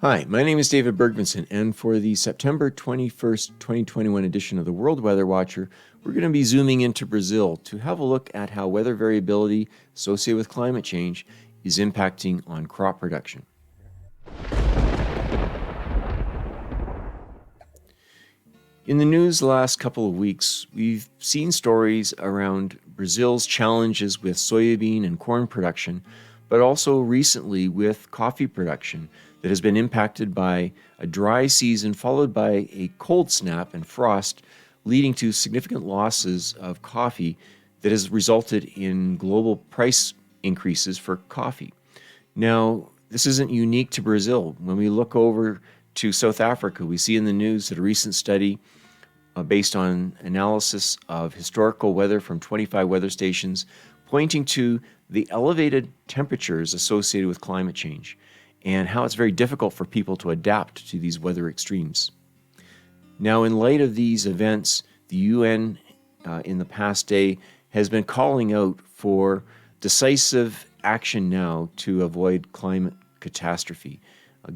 Hi, my name is David Bergmanson, and for the September 21st, 2021 edition of the World Weather Watcher, we're going to be zooming into Brazil to have a look at how weather variability associated with climate change is impacting on crop production. In the news the last couple of weeks, we've seen stories around Brazil's challenges with soybean and corn production, but also recently with coffee production that has been impacted by a dry season followed by a cold snap and frost, leading to significant losses of coffee that has resulted in global price increases for coffee. Now, this isn't unique to Brazil. When we look over to South Africa, we see in the news that a recent study based on analysis of historical weather from 25 weather stations, pointing to the elevated temperatures associated with climate change and how it's very difficult for people to adapt to these weather extremes. Now, in light of these events, the UN in the past day has been calling out for decisive action now to avoid climate catastrophe,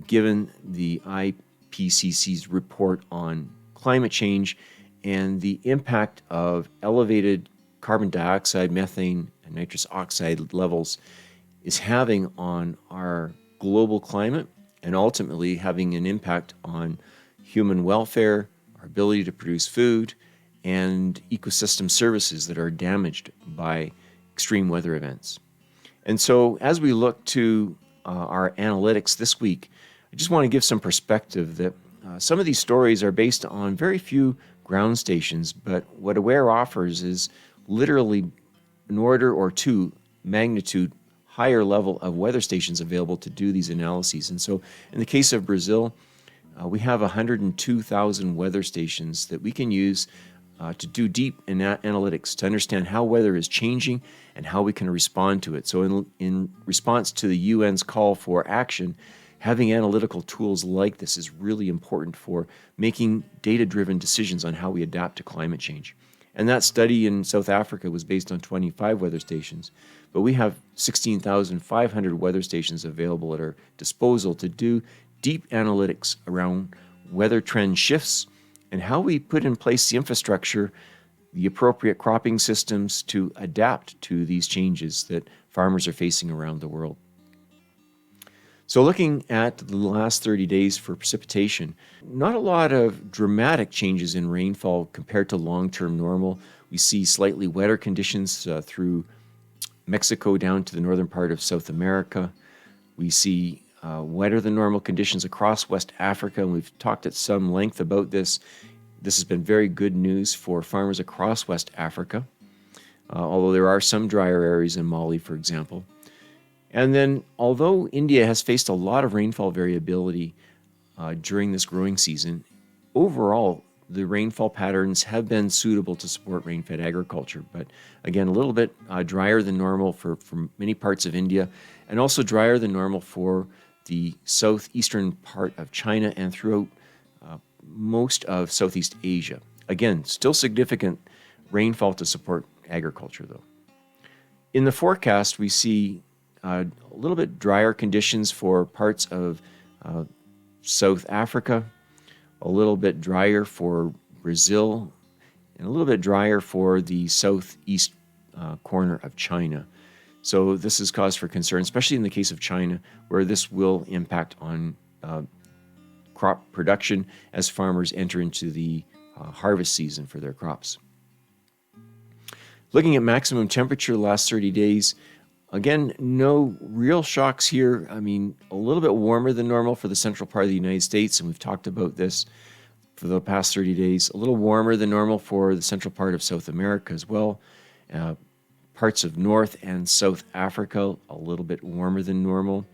given the IPCC's report on climate change and the impact of elevated carbon dioxide, methane, and nitrous oxide levels is having on our global climate and ultimately having an impact on human welfare, our ability to produce food, and ecosystem services that are damaged by extreme weather events. And so as we look to our analytics this week, I just want to give some perspective that some of these stories are based on very few ground stations, but what AWARE offers is literally an order or two magnitude higher level of weather stations available to do these analyses. And so in the case of Brazil, we have 102,000 weather stations that we can use to do deep analytics to understand how weather is changing and how we can respond to it. So in response to the UN's call for action, having analytical tools like this is really important for making data-driven decisions on how we adapt to climate change. And that study in South Africa was based on 25 weather stations, but we have 16,500 weather stations available at our disposal to do deep analytics around weather trend shifts and how we put in place the infrastructure, the appropriate cropping systems to adapt to these changes that farmers are facing around the world. So looking at the last 30 days for precipitation, not a lot of dramatic changes in rainfall compared to long-term normal. We see slightly wetter conditions through Mexico down to the northern part of South America. We see wetter than normal conditions across West Africa, and we've talked at some length about this. This has been very good news for farmers across West Africa, although there are some drier areas in Mali, for example. And then, although India has faced a lot of rainfall variability during this growing season, overall, the rainfall patterns have been suitable to support rain-fed agriculture. But again, a little bit drier than normal for many parts of India, and also drier than normal for the southeastern part of China and throughout most of Southeast Asia. Again, still significant rainfall to support agriculture, though. In the forecast, we see a little bit drier conditions for parts of South Africa, a little bit drier for Brazil, and a little bit drier for the southeast corner of China. So this is cause for concern, especially in the case of China, where this will impact on crop production as farmers enter into the harvest season for their crops. Looking at maximum temperature the last 30 days, again, no real shocks here. I mean, a little bit warmer than normal for the central part of the United States, and we've talked about this for the past 30 days. A little warmer than normal for the central part of South America as well. Parts of North and South Africa, a little bit warmer than normal.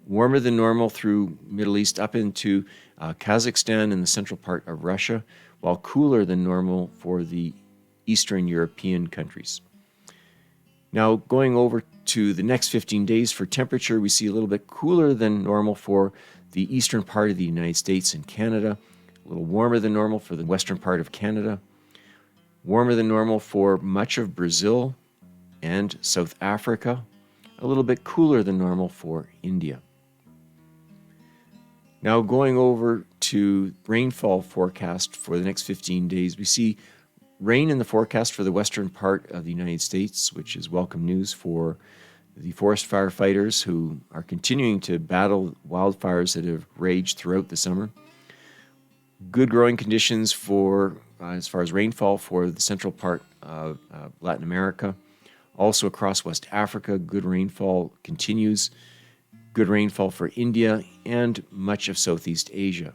Warmer than normal through Middle East up into Kazakhstan and the central part of Russia, while cooler than normal for the Eastern European countries. Now, going over to the next 15 days for temperature, we see a little bit cooler than normal for the eastern part of the United States and Canada, a little warmer than normal for the western part of Canada, warmer than normal for much of Brazil and South Africa, a little bit cooler than normal for India. Now, going over to rainfall forecast for the next 15 days, we see rain in the forecast for the western part of the United States, which is welcome news for the forest firefighters who are continuing to battle wildfires that have raged throughout the summer. Good growing conditions for, as far as rainfall, for the central part of Latin America. Also across West Africa, good rainfall continues. Good rainfall for India and much of Southeast Asia.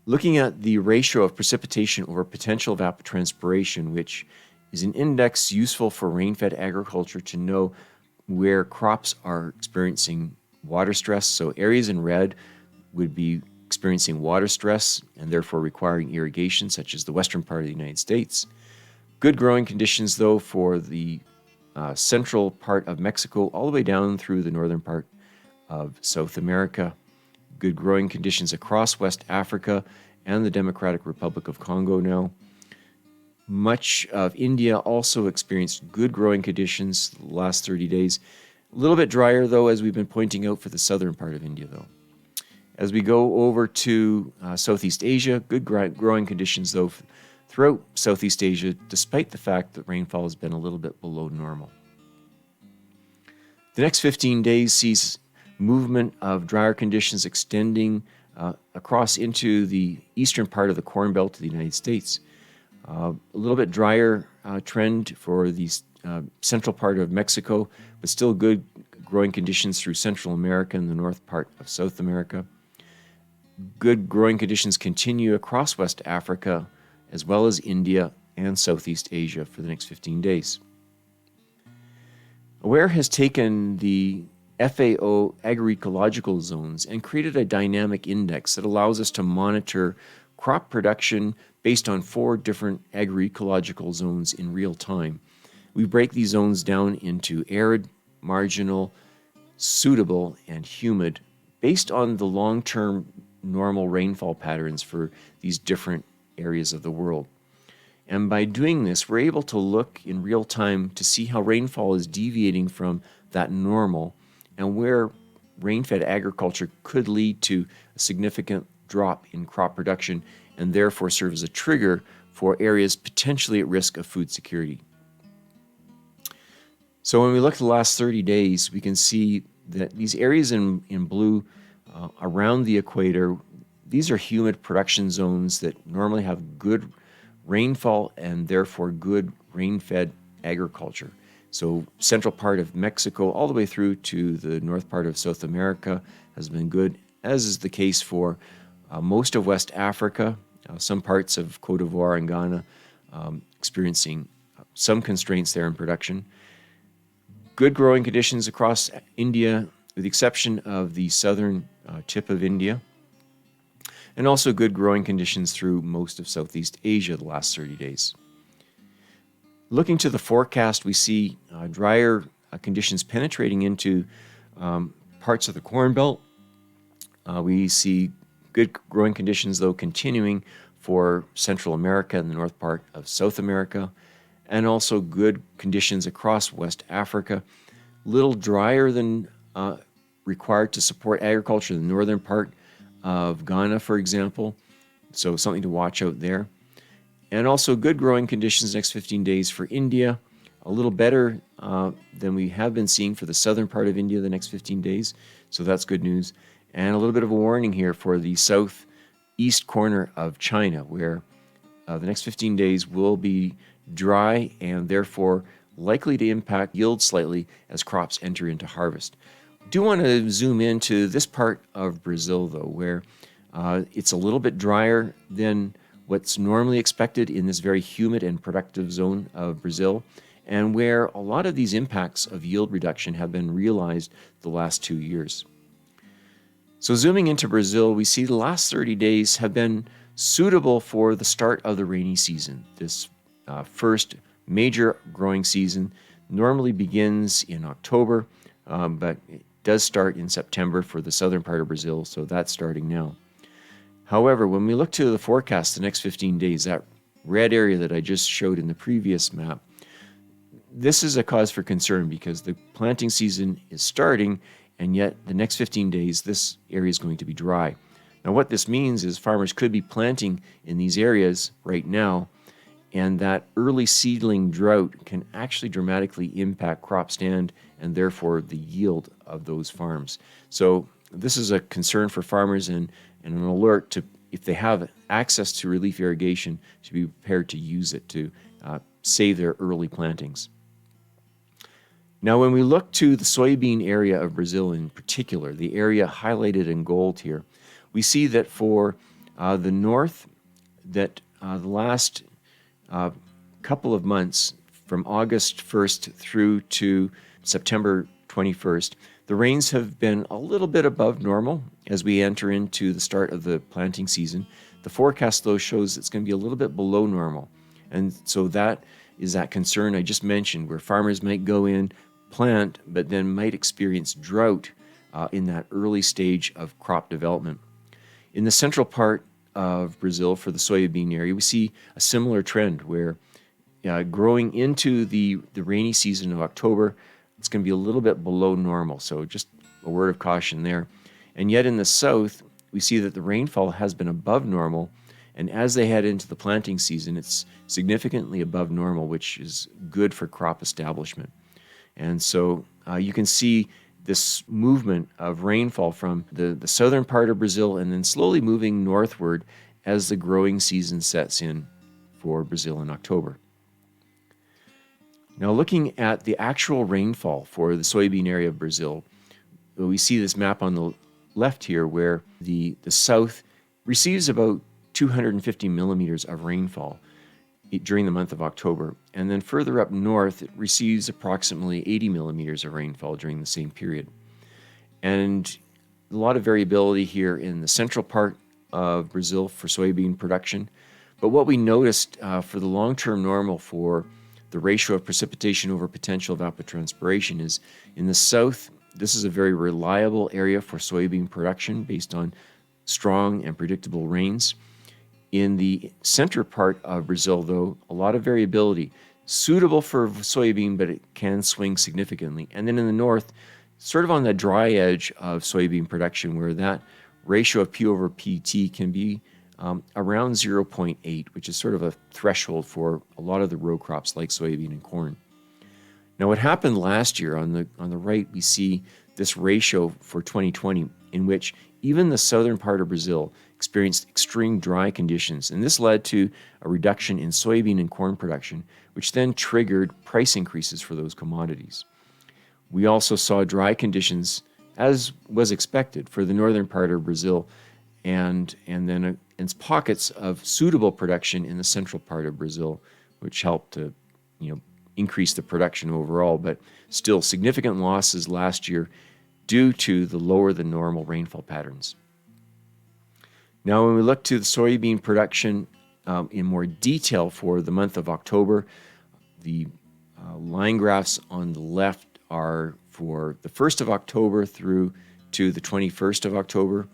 Looking at the ratio of precipitation over potential evapotranspiration, which is an index useful for rain-fed agriculture to know where crops are experiencing water stress. So areas in red would be experiencing water stress and therefore requiring irrigation, such as the western part of the United States. Good growing conditions, though, for the central part of Mexico all the way down through the northern part of South America. Good growing conditions across West Africa and the Democratic Republic of Congo now. Much of India also experienced good growing conditions the last 30 days. A little bit drier, though, as we've been pointing out for the southern part of India, though. As we go over to Southeast Asia, good growing conditions, though, throughout Southeast Asia, despite the fact that rainfall has been a little bit below normal. The next 15 days sees movement of drier conditions extending across into the eastern part of the Corn Belt of the United States. A little bit drier trend for the central part of Mexico, but still good growing conditions through Central America and the north part of South America. Good growing conditions continue across West Africa, as well as India and Southeast Asia for the next 15 days. WatchER has taken the FAO agroecological zones and created a dynamic index that allows us to monitor crop production based on 4 different agroecological zones in real time. We break these zones down into arid, marginal, suitable, and humid based on the long-term normal rainfall patterns for these different areas of the world. And by doing this, we're able to look in real time to see how rainfall is deviating from that normal and where rain-fed agriculture could lead to a significant drop in crop production and therefore serve as a trigger for areas potentially at risk of food security. So when we look at the last 30 days, we can see that these areas in blue around the equator, these are humid production zones that normally have good rainfall and therefore good rain-fed agriculture. So central part of Mexico all the way through to the north part of South America has been good, as is the case for most of West Africa, some parts of Cote d'Ivoire and Ghana experiencing some constraints there in production. Good growing conditions across India, with the exception of the southern tip of India, and also good growing conditions through most of Southeast Asia the last 30 days. Looking to the forecast, we see drier conditions penetrating into parts of the Corn Belt. We see good growing conditions, though, continuing for Central America and the north part of South America, and also good conditions across West Africa. Little drier than required to support agriculture in the northern part of Ghana, for example, so something to watch out there. And also good growing conditions next 15 days for India, a little better than we have been seeing for the southern part of India the next 15 days, so that's good news. And a little bit of a warning here for the southeast corner of China, where the next 15 days will be dry and therefore likely to impact yield slightly as crops enter into harvest. I do want to zoom into this part of Brazil, though, where it's a little bit drier than what's normally expected in this very humid and productive zone of Brazil, and where a lot of these impacts of yield reduction have been realized the last 2 years. So zooming into Brazil, we see the last 30 days have been suitable for the start of the rainy season. This first major growing season normally begins in October, but it does start in September for the southern part of Brazil, so that's starting now. However, when we look to the forecast the next 15 days, that red area that I just showed in the previous map, this is a cause for concern because the planting season is starting and yet the next 15 days, this area is going to be dry. Now, what this means is farmers could be planting in these areas right now, and that early seedling drought can actually dramatically impact crop stand and therefore the yield of those farms. So this is a concern for farmers and an alert to, if they have access to relief irrigation, to be prepared to use it to save their early plantings. Now, when we look to the soybean area of Brazil in particular, the area highlighted in gold here, we see that for the north, that the last couple of months, from August 1st through to September 21st, the rains have been a little bit above normal as we enter into the start of the planting season. The forecast, though, shows it's going to be a little bit below normal. And so that is that concern I just mentioned, where farmers might go in, plant, but then might experience drought in that early stage of crop development. In the central part of Brazil, for the soybean area, we see a similar trend where growing into the rainy season of October, it's going to be a little bit below normal. So just a word of caution there. And yet in the south, we see that the rainfall has been above normal. And as they head into the planting season, it's significantly above normal, which is good for crop establishment. And so you can see this movement of rainfall from the southern part of Brazil and then slowly moving northward as the growing season sets in for Brazil in October. Now, looking at the actual rainfall for the soybean area of Brazil, we see this map on the left here where the south receives about 250 millimeters of rainfall during the month of October. And then further up north, it receives approximately 80 millimeters of rainfall during the same period. And a lot of variability here in the central part of Brazil for soybean production. But what we noticed for the long-term normal for the ratio of precipitation over potential evapotranspiration is in the south, this is a very reliable area for soybean production based on strong and predictable rains. In the center part of Brazil, though, a lot of variability, suitable for soybean, but it can swing significantly. And then in the north, sort of on the dry edge of soybean production, where that ratio of P over PT can be around 0.8, which is sort of a threshold for a lot of the row crops like soybean and corn. Now, what happened last year on the right, we see this ratio for 2020, in which even the southern part of Brazil experienced extreme dry conditions, and this led to a reduction in soybean and corn production, which then triggered price increases for those commodities. We also saw dry conditions, as was expected, for the northern part of Brazil, and then pockets of suitable production in the central part of Brazil, which helped to increase the production overall, but still significant losses last year due to the lower than normal rainfall patterns. Now, when we look to the soybean production in more detail for the month of October, the line graphs on the left are for the 1st of October through to the 21st of October,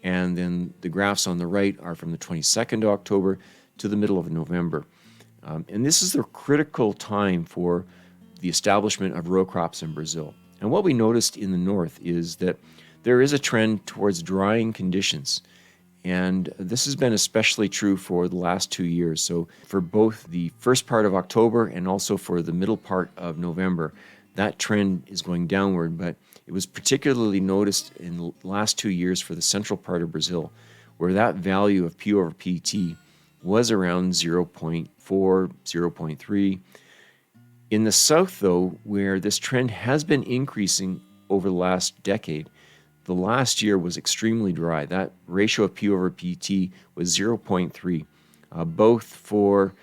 and then the graphs on the right are from the 22nd of October to the middle of November. And this is the critical time for the establishment of row crops in Brazil. And what we noticed in the north is that there is a trend towards drying conditions. And this has been especially true for the last 2 years. So for both the first part of October and also for the middle part of November, that trend is going downward. But it was particularly noticed in the last 2 years for the central part of Brazil, where that value of P over PT was around 0.4, 0.3. In the south, though, where this trend has been increasing over the last decade, the last year was extremely dry. That ratio of P over PT was 0.3, both for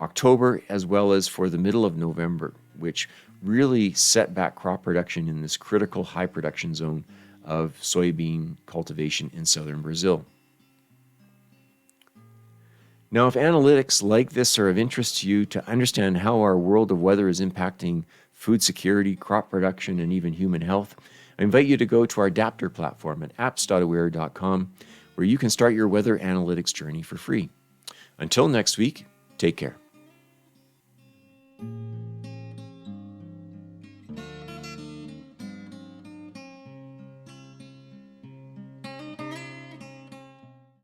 October as well as for the middle of November, which really set back crop production in this critical high production zone of soybean cultivation in southern Brazil. Now, if analytics like this are of interest to you to understand how our world of weather is impacting food security, crop production, and even human health, I invite you to go to our adapter platform at apps.aware.com, where you can start your weather analytics journey for free. Until next week, take care.